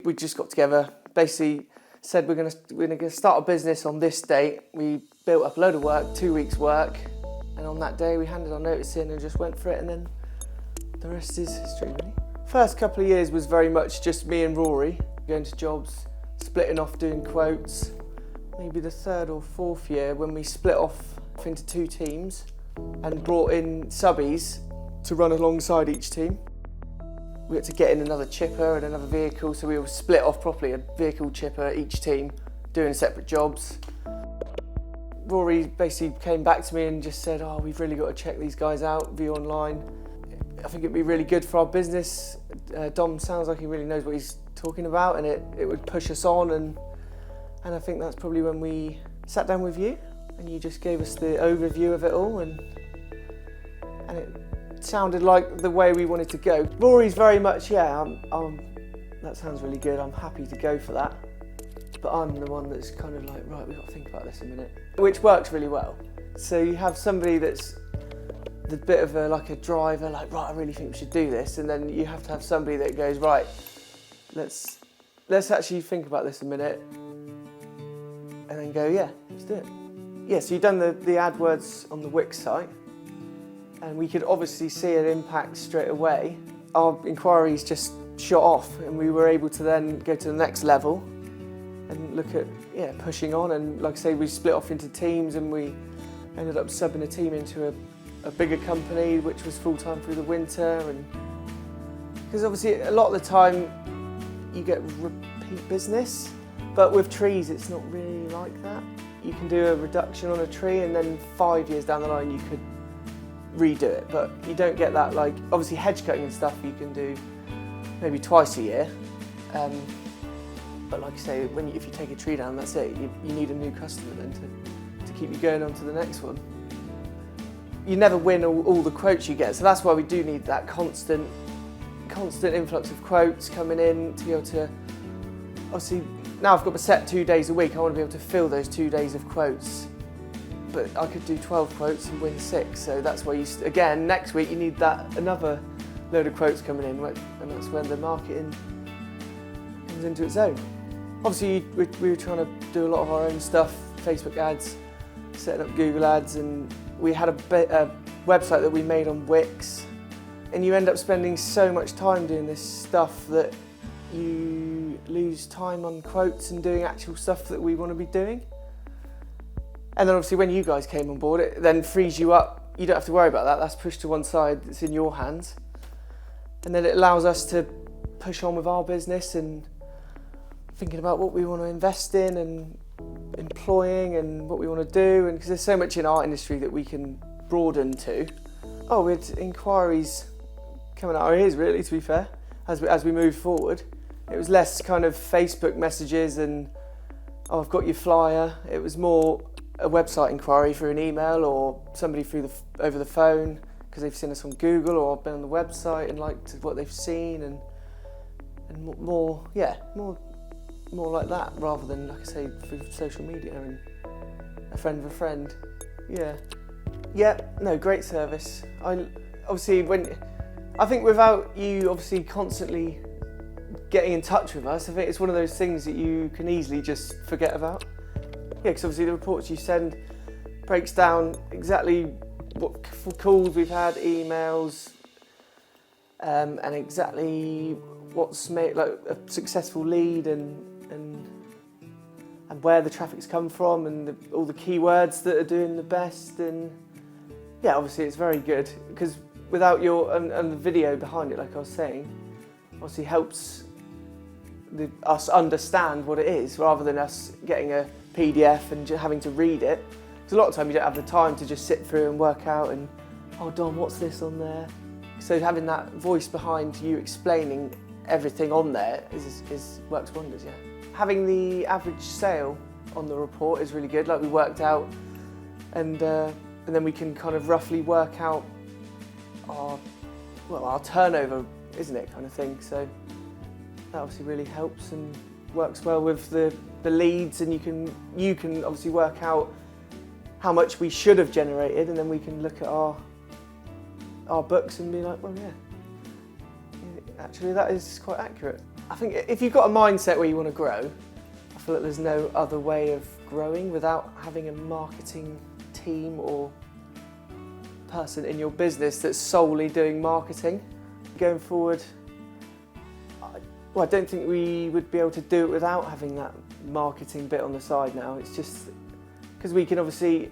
We just got together, basically said we're gonna start a business on this date. We built up a load of work, 2 weeks work, and on that day we handed our notice in and just went for it, and then the rest is history, really. First couple of years was very much just me and Rory, going to jobs, splitting off doing quotes. Maybe the third or fourth year when we split off into 2 teams and brought in subbies to run alongside each team. We had to get in another chipper and another vehicle, so we were split off properly, a vehicle chipper each team, doing separate jobs. Rory basically came back to me and just said, oh, we've really got to check these guys out, view online. I think it'd be really good for our business. Dom sounds like he really knows what he's talking about, and it would push us on, and I think that's probably when we sat down with you and you just gave us the overview of it all, and it sounded like the way we wanted to go. Rory's very much, that sounds really good, I'm happy to go for that. But I'm the one that's kind of like, right, we've got to think about this a minute. Which works really well. So you have somebody that's the bit of a driver, like, right, I really think we should do this. And then you have to have somebody that goes, right, let's actually think about this a minute. And then go, yeah, let's do it. Yeah, so you've done the AdWords on the Wix site. And we could obviously see an impact straight away. Our inquiries just shot off, and we were able to then go to the next level and look at pushing on. And like I say, we split off into teams, and we ended up subbing a team into a bigger company, which was full-time through the winter. And because obviously a lot of the time you get repeat business, but with trees it's not really like that. You can do a reduction on a tree, and then 5 years down the line you could redo it, but you don't get that. Like, obviously hedge cutting and stuff you can do maybe twice a year, but like I say, if you take a tree down, that's it. You need a new customer then to keep you going on to the next one. You never win all the quotes you get, so that's why we do need that constant influx of quotes coming in to be able to, obviously now I've got to set 2 days a week, I want to be able to fill those 2 days of quotes. But I could do 12 quotes and win 6, so that's why again, next week you need another load of quotes coming in, and that's when the marketing comes into its own. Obviously we were trying to do a lot of our own stuff, Facebook ads, setting up Google ads, and we had a website that we made on Wix, and you end up spending so much time doing this stuff that you lose time on quotes and doing actual stuff that we want to be doing. And then obviously when you guys came on board, it then frees you up. You don't have to worry about that. That's pushed to one side. It's in your hands. And then it allows us to push on with our business and thinking about what we want to invest in and employing and what we want to do. And because there's so much in our industry that we can broaden to. Oh, we had inquiries coming out our ears, really, to be fair, as we move forward. It was less kind of Facebook messages and, oh, I've got your flyer. It was more a website inquiry through an email, or somebody over the phone because they've seen us on Google or been on the website and liked what they've seen, and more like that, rather than, like I say, through social media and a friend of a friend. Great service. I think without you obviously constantly getting in touch with us, I think it's one of those things that you can easily just forget about. Yeah, because obviously the reports you send breaks down exactly what calls we've had, emails, and exactly what's made like a successful lead, and where the traffic's come from, and all the keywords that are doing the best. And yeah, obviously it's very good, because without and the video behind it, like I was saying, obviously helps us understand what it is, rather than us getting a PDF and just having to read it. Because a lot of time you don't have the time to just sit through and work out and, oh Dom, what's this on there? So having that voice behind you explaining everything on there works wonders, yeah. Having the average sale on the report is really good, like we worked out, and then we can kind of roughly work out our turnover, isn't it, kind of thing. So that obviously really helps and works well with the leads, and you can obviously work out how much we should have generated, and then we can look at our books and be like, well, yeah, actually, that is quite accurate. I think if you've got a mindset where you want to grow, I feel like there's no other way of growing without having a marketing team or person in your business that's solely doing marketing. Going forward, I don't think we would be able to do it without having that marketing bit on the side now. It's just because we can obviously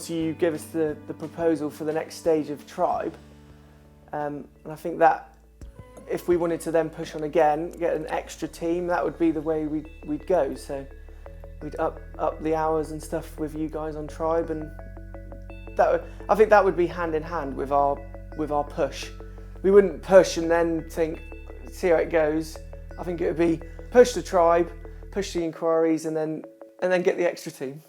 you give us the proposal for the next stage of Tribe, and I think that if we wanted to then push on again, get an extra team, that would be the way we'd go. So we'd up the hours and stuff with you guys on Tribe, and I think that would be hand in hand with our push. We wouldn't push and then think, see how it goes. I think it would be push the Tribe, push the inquiries, and then get the extra team.